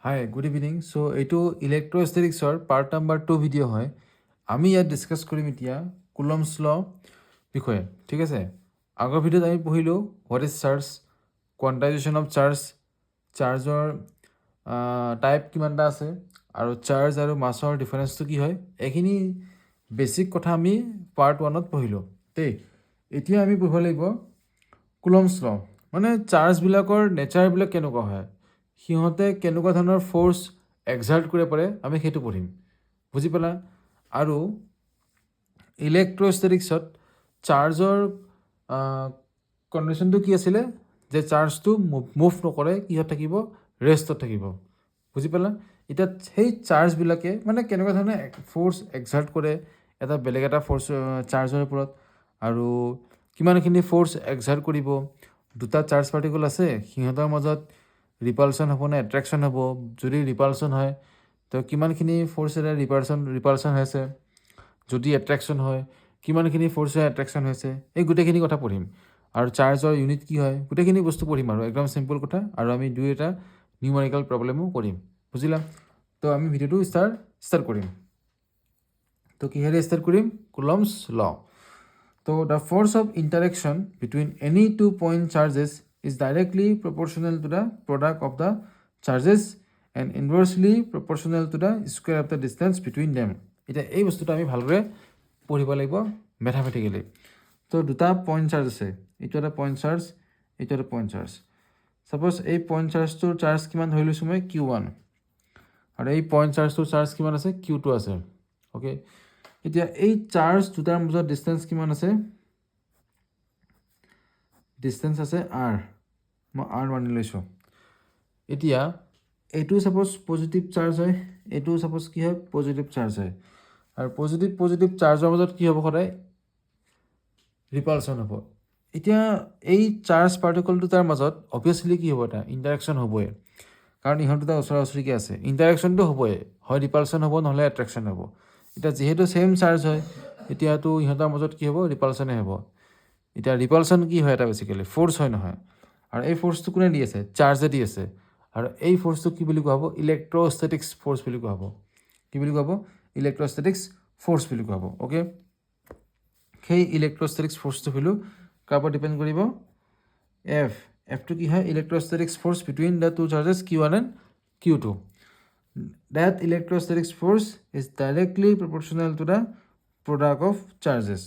Hi good evening চ' এইটো ইলেক্ট্ৰষ্টেটিক্সৰ part number 2 video' হয় আমি ইয়াত ডিছকাছ কৰিম এতিয়া কুলম্ছ ল বিষয়ে ঠিক আছে আগৰ ভিডিঅ'ত আমি পঢ়িলোঁ what is charge quantisation of চাৰ্জৰ টাইপ কিমানটা আছে আৰু চাৰ্জ আৰু মাছৰ ডিফাৰেঞ্চটো কি হয় এইখিনি বেছিক কথা আমি পাৰ্ট 1ত পঢ়িলোঁ দেই এতিয়া আমি পঢ়িব লাগিব কুলম্ছ ল মানে চাৰ্জবিলাকৰ নেচাৰবিলাক কেনেকুৱা হয় সিহঁতে কেনেকুৱা ধৰণৰ ফ'ৰ্চ এক্সাৰ্ট কৰিব পাৰে আমি সেইটো পঢ়িম বুজি পালা আৰু ইলেক্ট্ৰষ্টেটিক্সত চাৰ্জৰ কণ্ডিশ্যনটো কি আছিলে যে চাৰ্জটো মুভ নকৰে কিহত থাকিব ৰেষ্টত থাকিব বুজি পালা এতিয়া সেই চাৰ্জবিলাকে মানে কেনেকুৱা ধৰণে ফ'ৰ্চ এক্সাৰ্ট কৰে এটা বেলেগ এটা ফ'ৰ্চ চাৰ্জৰ ওপৰত আৰু কিমানখিনি ফ'ৰ্চ এক্সাৰ্ট কৰিব দুটা চাৰ্জ পাৰ্টিকল আছে সিহঁতৰ মাজত ৰিপালশ্যন হ'ব নে এট্ৰেকশ্যন হ'ব যদি ৰিপালশ্যন হয় তো কিমানখিনি ফ'ৰ্চেৰে ৰিপালশ্যন হৈছে যদি এট্ৰেকশ্যন হয় কিমানখিনি ফ'ৰ্চেৰে এট্ৰেকশ্যন হৈছে এই গোটেইখিনি কথা পঢ়িম আৰু চাৰ্জৰ ইউনিট কি হয় গোটেইখিনি বস্তু পঢ়িম আৰু একদম চিম্পল কথা আৰু আমি দুই এটা নিউমেৰিকেল প্ৰব্লেমো কৰিম বুজিলা তো আমি ভিডিঅ'টো ষ্টাৰ্ট কৰিম তো কিহেৰে ষ্টাৰ্ট কৰিম Coulomb's law to the force of interaction between any two point charges is directly proportional to the product of the charges and inversely proportional to the square of the distance between them. এতিয়া এই বস্তুটো আমি ভালকৈ পঢ়িব লাগিব মেথামেটিকেলি তো দুটা point charge আছে এইটো এটা পইণ্ট চাৰ্জ এইটো এটা পইণ্ট চাৰ্জ ছাপ'জ এই পইণ্ট চাৰ্জটোৰ চাৰ্জ কিমান ধৰি লৈছোঁ মই Q1 আৰু এই পইণ্ট চাৰ্জটোৰ চাৰ্জ কিমান আছে Q2 আছে অ'কে এতিয়া এই চাৰ্জ দুটাৰ মাজত ডিষ্টেঞ্চ কিমান আছে ডিষ্টেঞ্চ আছে R মই R মানি লৈছোঁ এতিয়া এইটো ছাপ'জ পজিটিভ চাৰ্জ হয় এইটো ছাপ'জ কি হয় পজিটিভ চাৰ্জ হয় আৰু পজিটিভ চাৰ্জৰ মাজত কি হ'ব সদায় ৰিপালশ্যন হ'ব এতিয়া এই চাৰ্জ পাৰ্টিকল দুটাৰ মাজত অভিয়াছলি কি হ'ব এটা ইণ্টাৰেকশ্যন হ'বই কাৰণ ইহঁত দুটা ওচৰা ওচৰিকৈ আছে ইণ্টাৰেকশ্যনটো হ'বই হয় ৰিপালশ্যন হ'ব নহ'লে এট্ৰেকশ্যন হ'ব এতিয়া যিহেতু ছেইম চাৰ্জ হয় এতিয়াতো ইহঁতৰ মাজত কি হ'ব ৰিপালশ্যনে হ'ব এতিয়া ৰিপালশ্যন কি হয় এটা বেচিকেলি ফ'ৰ্চ হয় নহয় আৰু এই ফ'ৰ্চটো কোনে দি আছে চাৰ্জে দি আছে আৰু এই ফ'ৰ্চটো কি বুলি কোৱা হ'ব ইলেক্ট্ৰষ্টেটিক্স ফ'ৰ্চ বুলি কোৱা হ'ব কি বুলি কোৱা হ'ব ইলেক্ট্ৰষ্টেটিক্স ফ'ৰ্চ বুলি কোৱা হ'ব অ'কে সেই ইলেক্ট্ৰষ্টেটিক্স ফ'ৰ্চটো ভেলু কাৰ ওপৰত ডিপেণ্ড কৰিব এফটো কি হয় electrostatics force between the two charges Q1 and Q2 that electrostatic force is directly proportional to the product of charges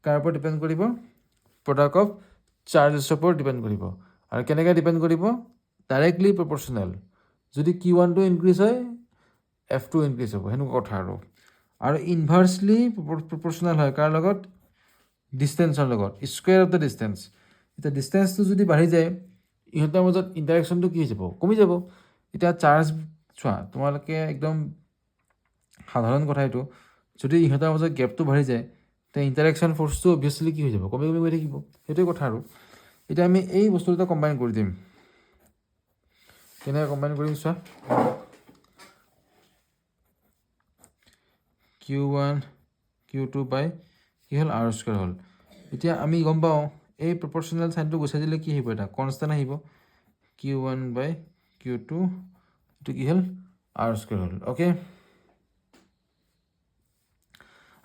কাৰ ওপৰত ডিপেণ্ড কৰিব প্ৰডাক্ট অফ চাৰ্জেছৰ ওপৰত ডিপেণ্ড কৰিব আৰু কেনেকৈ ডিপেণ্ড কৰিব ডাইৰেক্টলি প্ৰপৰ্চনেল যদি Q1টো ইনক্ৰিজ হয় F2 ইনক্ৰিজ হ'ব সেনেকুৱা কথা আৰু ইনভাৰ্চলি প্ৰপৰ্চনেল হয় কাৰ লগত ডিষ্টেঞ্চৰ লগত স্কুৱেৰ অফ দ্য ডিষ্টেঞ্চ এতিয়া ডিষ্টেঞ্চটো যদি বাঢ়ি যায় ইহঁতৰ মাজত ইণ্টাৰেকশ্যনটো কি হৈ যাব কমি যাব এতিয়া চাৰ্জ চোৱা তোমালোকে একদম সাধাৰণ কথা এইটো যদি ইহঁতৰ মাজত গেপটো বাঢ়ি যায় তে ইণ্টাৰেকশ্যন ফ'ৰ্চটো অভিয়াছলি কি হৈ যাব কমি গৈ থাকিব সেইটোৱে কথা আৰু এতিয়া আমি এই বস্তু দুটা কম্বাইন কৰি দিম কেনেকৈ কম্বাইন কৰিম চোৱা Q1 Q2 বাই কি হ'ল R স্কুৱেৰ হ'ল এতিয়া আমি গম পাওঁ এই প্ৰপৰ্চনেল চাইনটো গুচাই দিলে কি আহিব এটা কনষ্টেণ্ট আহিব Q1 বাই Q2 এইটো কি হ'ল R স্কুৱেৰ হ'ল অ'কে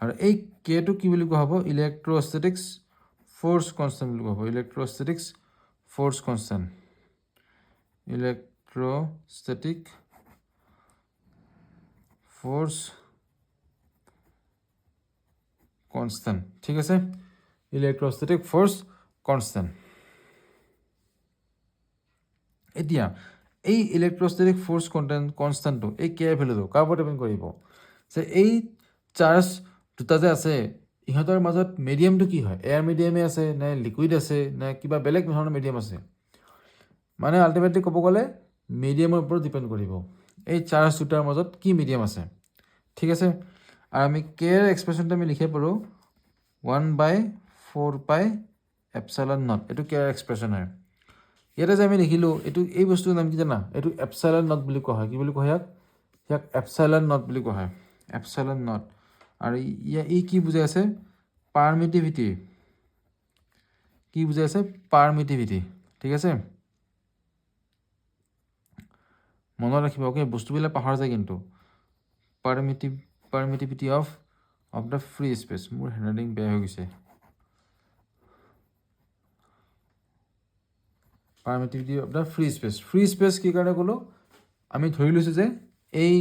আৰু এই কেটো কি বুলি কোৱা হ'ব ইলেক্ট্ৰষ্টেটিক্স ফ'ৰ্চ কনষ্টেণ্ট বুলি কোৱা হ'ব ইলেক্ট্ৰষ্টেটিক্স force constant electrostatic force constant ঠিক আছে ইলেক্ট্ৰষ্টেটিক ফ'ৰ্চ কনষ্টেণ্ট এতিয়া এই ইলেক্ট্ৰষ্টেটিক ফ'ৰ্চ কনষ্টেণ্টটো এই কে ভেলুটো কাৰ ওপৰত ডিপেণ্ড কৰিব যে এই চাৰ্জ দুটা যে আছে ইহঁতৰ মাজত মিডিয়ামটো কি হয় এয়াৰ মিডিয়ামে আছে নে লিকুইড আছে নে কিবা বেলেগ ধৰণৰ মিডিয়াম আছে মানে আল্টিমেটলি ক'ব গ'লে মিডিয়ামৰ ওপৰত ডিপেণ্ড কৰিব এই চাৰ্জ দুটাৰ মাজত কি মিডিয়াম আছে ঠিক আছে আৰু আমি কেৰ এক্সপ্ৰেশ্যনটো আমি লিখিব পাৰোঁ 1/4 এপচাইলন নট এইটো কেৰ এক্সপ্ৰেশ্যন হয় ইয়াতে যে আমি লিখিলোঁ এইটো এই বস্তুৰ নাম কি জানা এইটো এপচাইলন নট বুলি কোৱা হয় কি বুলি কোৱা হয় ইয়াক এপচাইলন নট বুলি কোৱা হয় এপচাইলন নট আৰু ই কি বুজাই আছে পাৰমিটিভিটি কি বুজাই আছে পাৰমিটিভিটি ঠিক আছে মনত ৰাখিব অ'কে বস্তুবিলাক পাহৰা যায় কিন্তু পাৰমিটিভিটি অফ দ্য ফ্ৰী স্পেচ মোৰ হেণ্ডৰাইটিং বেয়া হৈ গৈছে পাৰমিটিভিটি অফ দ্য ফ্ৰী স্পেচ কি কাৰণে ক'লোঁ আমি ধৰি লৈছোঁ যে এই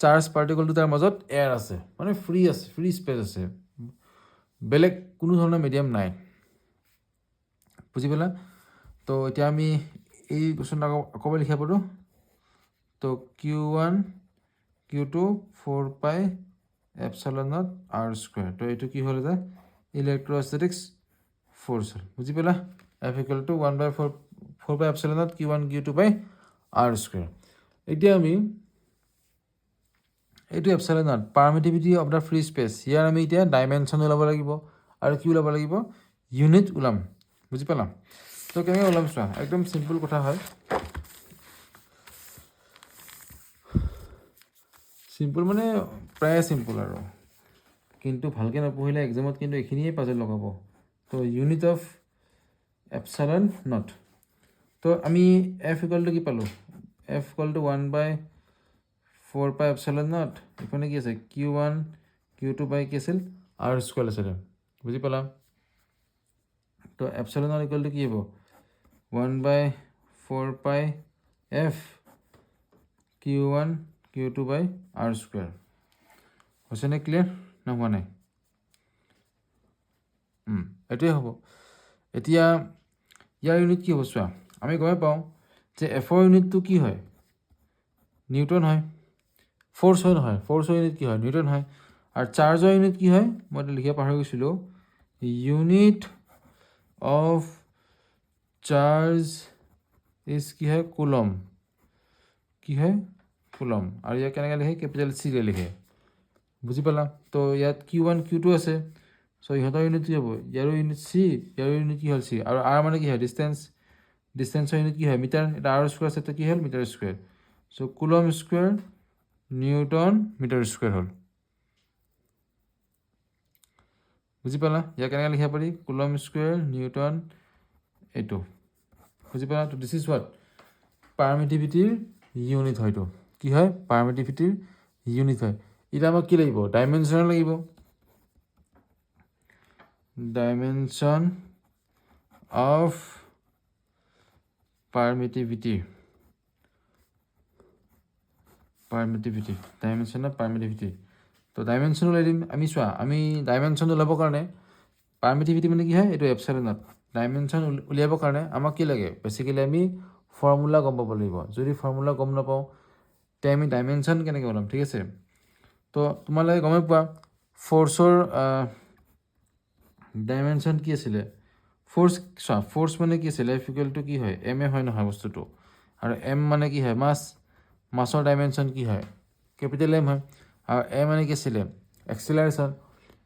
চাৰ্জ পাৰ্টিকল দুটাৰ মাজত এয়াৰ আছে মানে ফ্ৰী স্পেচ আছে বেলেগ কোনো ধৰণৰ মিডিয়াম নাই বুজি পালা তো এতিয়া আমি এই কুৱেশ্যনটো আকৌ লিখিব পাৰোঁ তো Q1 Q2 4 pi epsilon naught r square তো এইটো কি হ'ল এটা ইলেক্ট্ৰষ্টেটিক্স ফ'ৰ্চ হ'ল বুজি পালা F equal to 1/4 pi epsilon naught Q1 Q2 by r square এতিয়া আমি এইটো epsilon naught permittivity of the free space ইয়াৰ আমি এতিয়া ডাইমেনশ্যন ওলাব লাগিব আৰু কি ওলাব লাগিব ইউনিট ওলাম বুজি পালা তো কেনেকৈ ওলাম চোৱা একদম চিম্পল কথা হয় চিম্পল মানে প্ৰায় চিম্পল আৰু কিন্তু ভালকৈ নপঢ়িলে এক্সামত কিন্তু এইখিনিয়ে পাজল লগাব তো ইউনিট অফ এপচাইলন নট তো আমি এফ ইকুৱেল টু কি পালোঁ F equal to 1/4 pi epsilon naught এইফালে কি আছে Q1 Q2 by কি আছিল r স্কুৱেৰ আছিলে বুজি পালা তো এপচাইলন নট ইকুৱেল টু কি হ'ব 1/4 pi f Q1 Q2 by r square হৈছেনে ক্লিয়াৰ না হোৱা নাই এইটোৱে হ'ব এতিয়া ইয়াৰ ইউনিট কি হ'ব চোৱা আমি গমে পাওঁ যে এফৰ ইউনিটটো কি হয় নিউটন হয় ফ'ৰ্চ হয় নহয় ফ'ৰ্চৰ ইউনিট কি হয় নিউটন হয় আৰু চাৰ্জৰ ইউনিট কি হয় মই এটা লিখিব পাহৰি গৈছিলোঁ ইউনিট অফ চাৰ্জ ইজ কি হয় কুলম কি হয় কুলম আৰু ইয়াক কেনেকৈ লিখে কেপিটেল চিৰে লিখে বুজি পালা তো ইয়াত Q1 Q2 আছে চ' ইহঁতৰ ইউনিট কি হ'ব ইয়াৰো ইউনিট চি ইয়াৰো ইউনিট কি হ'ল চি আৰু আৰ মানে কি হয় ডিষ্টেঞ্চৰ ইউনিট কি হয় মিটাৰ এটা আৰ স্কুৱেৰ আছে তো কি হ'ল metre square so' coulomb square newton metre square হ'ল বুজি পালা ইয়াক কেনেকৈ লিখিব পাৰি কুলম স্কুৱেৰ নিউটন এইটো বুজি পালা তো দিছ ইজ হোৱাট পাৰমিটিভিটিৰ ইউনিট হয়তো কি হয় পাৰমিটিভিটিৰ ইউনিট হয় এতিয়া আমাক কি লাগিব ডাইমেনশ্যন লাগিব ডাইমেনশ্যন অফ পাৰমিটিভিটি ডাইমেনশ্যন অফ পাৰমিটিভিটি তো ডাইমেনশ্যন ওলাই দিম আমি চোৱা আমি ডাইমেনশ্যন ওলাবৰ কাৰণে পাৰমিটিভিটি মানে কি হয় এইটো এপচাইলন নট ডাইমেনশ্যন উলিয়াবৰ কাৰণে আমাক কি লাগে বেচিকেলি আমি ফৰ্মুলা গম পাব লাগিব যদি ফৰ্মুলা গম নাপাওঁ তে আমি ডাইমেনশ্যন কেনেকৈ ওলাম ঠিক আছে তো তোমালোকে গমে পোৱা ফ'ৰ্চৰ ডাইমেনশ্যন কি আছিলে ফ'ৰ্চ মানে কি আছিলে এফ ইকুৱেল টু কি হয় এম এ হয় নহয় বস্তুটো আৰু এম মানে কি হয় মাছৰ ডাইমেনশ্যন কি হয় কেপিটেল এম হয় আৰু এ মানে কি আছিলে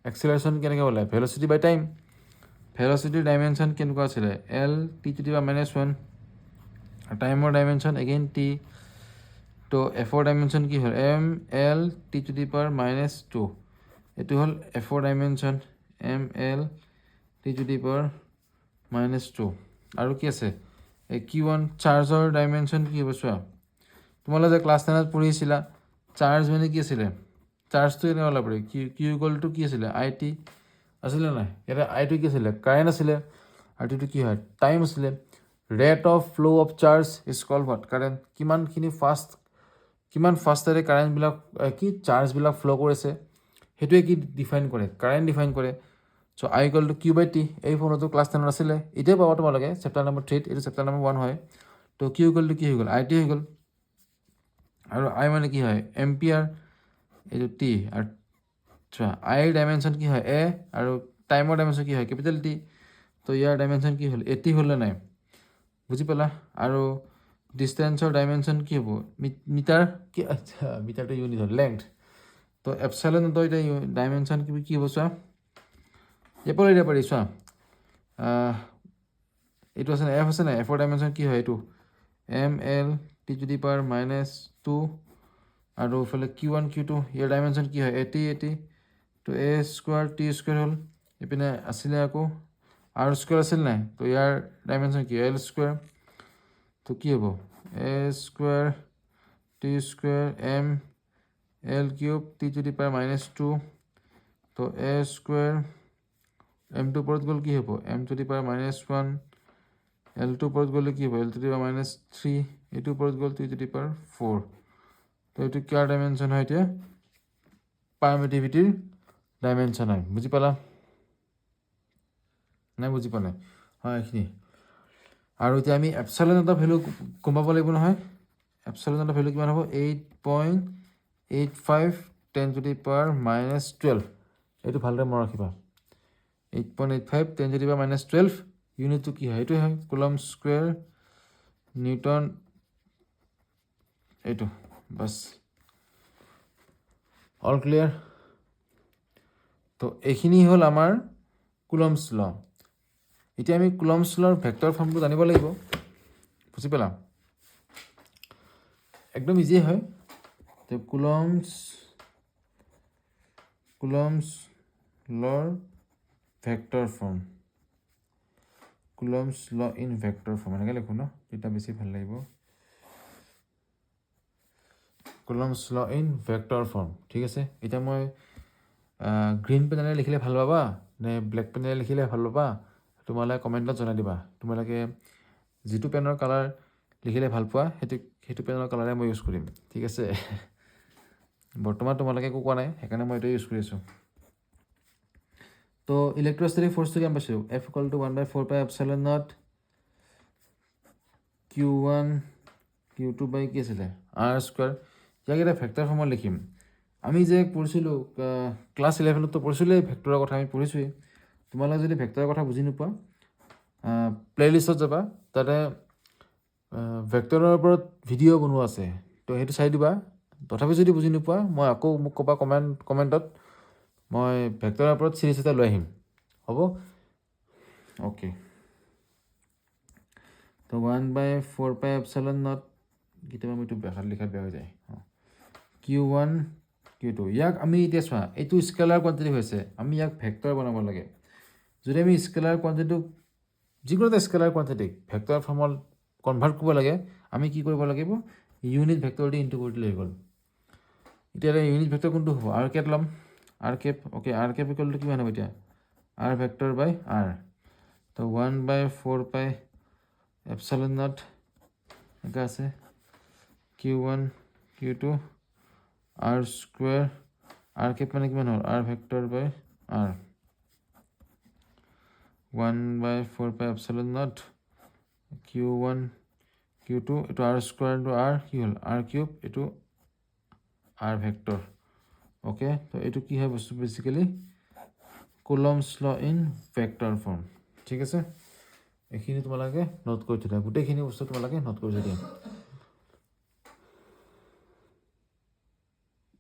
এক্সিলাৰেশ্যন কেনেকৈ ওলায় ভেলচিটি বাই টাইম ভেলচিটিৰ ডাইমেনশ্যন কেনেকুৱা আছিলে L T to the power -1 আৰু টাইমৰ ডাইমেনশ্যন এগেইন টি তো এফৰ ডাইমেনশ্যন কি হ'ল M L T to the power -2 এইটো হ'ল এফৰ dimension M L T to the power -2 আৰু কি আছে এই Q1 চাৰ্জৰ ডাইমেনশ্যন কি হ'ব চোৱা তোমালোকে যে ক্লাছ 10ত পঢ়িছিলা চাৰ্জ মানে কি আছিলে চাৰ্জটো কেনেকৈ ওলাব পাৰি কিউ ইকুৱেল টু কি আছিলে আই টি আছিলে নাই ইয়াতে আই টি কি আছিলে কাৰেণ্ট আছিলে আৰু টিটো কি হয় টাইম আছিলে ৰেট অফ ফ্ল' of charge is call what current কিমান ফাষ্টেৰে কাৰেণ্টবিলাক কি চাৰ্জবিলাক ফ্ল' কৰিছে সেইটোৱে কি ডিফাইন কৰে কাৰেণ্ট ডিফাইন কৰে so' I equal to Q by T এই ফৰ্মুলাটো ক্লাছ 10ত আছিলে এতিয়াও পাবা তোমালোকে চেপ্টাৰ নম্বৰ 3 এইটো চেপ্টাৰ নম্বৰ 1 হয় তো কিউ ইকুৱেল টু কি হৈ গ'ল আই টি হৈ গ'ল আৰু আই মানে কি হয় এম্পিয়াৰ এইটো টি আৰু চোৱা আইৰ ডাইমেনশ্যন কি হয় এ আৰু টাইমৰ ডাইমেনশ্যন কি হয় কেপিটেল টি তো ইয়াৰ ডাইমেনশ্যন কি হ'ল 80 হ'লে নাই বুজি পালা আৰু ডিষ্টেঞ্চৰ ডাইমেনশ্যন কি হ'ব মিটাৰ কি আচ্ছা মিটাৰটো ইউনিট হ'ল লেংথ তো এপচাইলন নটৰ এতিয়া ডাইমেনশ্যন কি হ'ব চোৱা এপৰ এতিয়া পাৰি চোৱা এইটো আছে নাই এফ আছে নাই এফৰ ডাইমেনশ্যন কি হয় এইটো M L T to the power -2 আৰু ইফালে Q1 Q2 ইয়াৰ ডাইমেনশ্যন কি হয় 80 তো এ স্কুৱাৰ টি স্কুৱাৰ হ'ল এইপিনে আছিলে আকৌ আৰ স্কুৱাৰ আছিল নাই তো ইয়াৰ ডাইমেনশ্যন কি এল স্কুৱাৰ তো কি হ'ব A square T square M L cube T to the power -2 তো এ স্কোয়াৰ m2 ওপৰত গ'ল কি হ'ব m two the power -1 l2 ওপৰত গ'লে কি হ'ব l টু দি পাৱাৰ -3 এইটো ওপৰত গ'ল টি টু দি পাৱাৰ 4 তো এইটো কিয়াৰ ডাইমেনশ্যন হয় এতিয়া পাৰমিটিভিটিৰ ডাইমেনশ্যন হয় বুজি পালা নাই বুজি পোৱা নাই হয় এইখিনি আৰু এতিয়া আমি এপচাইলন এটা ভ্যালু গম পাব লাগিব নহয় এপচাইলন এটা ভ্যালু কিমান হ'ব 8.85 10 টু দি পাৱাৰ -12 এইটো ভালদৰে মনত ৰাখিবা 8.85 10 to the power -12 ইউনিটটো কি হয় এইটো হয় কুলম স্কয়াৰ নিউটন এইটো বাস অল ক্লিয়াৰ তো এইখিনি হল আমাৰ কুলমছ ল এতিয়া আমি কুলমছ লৰ ভেক্টৰ ফৰ্মটো জানিব লাগিব বুজি পেলা একদম ইজি হয় তো কুলমছ লৰ vector form কুলমছ law in vector form এনেকৈ লিখোঁ ন এটা বেছি ভাল লাগিব কুলমছ ল ইন ভেক্টৰ ফৰ্ম ঠিক আছে এতিয়া মই গ্ৰীণ পেনেৰে লিখিলে ভাল পাবা নে ব্লেক পেনেৰে লিখিলে ভাল পাবা তোমালোকে কমেণ্টত জনাই দিবা তোমালোকে যিটো পেনৰ কালাৰ লিখিলে ভাল পোৱা সেইটো পেনৰ কালাৰে মই ইউজ কৰিম ঠিক আছে বৰ্তমান তোমালোকে একো কোৱা নাই সেইকাৰণে মই এইটো ইউজ কৰি আছোঁ তো ইলেক্ট্ৰষ্টেটিক ফৰ্চটো কেম পাইছোঁ F = 1/4 পাই এপচাইলন নট Q1 Q2 বাই কি আছিলে R স্কয়াৰ ইয়াক এটা ভেক্টৰ ফৰ্মত লিখিম আমি যে পঢ়িছিলোঁ ক্লাছ 11তো পঢ়িছিলোঁ ভেক্টৰৰ কথা আমি পঢ়িছোঁৱেই তোমালোকে যদি ভেক্টৰৰ কথা বুজি নোপোৱা প্লেলিষ্টত যাবা তাতে ভেক্টৰৰ ওপৰত ভিডিঅ' বনোৱা আছে তো সেইটো চাই দিবা তথাপি যদি বুজি নোপোৱা মই আকৌ মোক ক'বা কমেণ্টত মই ভেক্টৰৰ ওপৰত সিৰিজ এটা লৈ আহিম হ'ব ওকে তো 1/4 পাই এপচাইলন নট কেতিয়াবা মই এইটো লিখাত বেয়া হৈ যায় Q1 Q2 ইয়াক আমি এতিয়া চোৱা এইটো স্কেলাৰ কোৱান্টিটি হৈছে আমি ইয়াক ভেক্টৰ বনাব লাগে যদি আমি স্কেলাৰ কোৱান্টিটিটো যিকোনো এটা স্কেলাৰ কোৱান্টিটিক ভেক্টৰ ফৰ্মত কনভাৰ্ট কৰিব লাগে আমি কি কৰিব লাগিব ইউনিট ভেক্টৰ দি ইনটু কৰি দিলে হৈ গ'ল এতিয়া ইউনিট ভেক্টৰ কোনটো হ'ব আৰ কেপ ল'ম R cap okay R cap equal to কিমান হ'ব এতিয়া আৰ ভেক্টৰ বাই আৰ তো 1/4 পাই এপচাইলন নট এনেকৈ আছে Q1 Q2 R square R Cape মানে কিমান হ'ল আৰ ভেক্টৰ বাই আৰ 1/4 পাই এপচাইলন নট Q1 Q2 এইটো আৰ স্কোয়াৰ ইনটু আৰ কি হ'ল আৰ কিউব এইটো আৰ ভেক্টৰ ওকে তো এইটো কি হয় বস্তু basically কুলমছ law in vector form ঠিক আছে এইখিনি তোমালোকে নোট কৰি থৈ দিয়া গোটেইখিনি বস্তু তোমালোকে নোট কৰি থৈ দিয়া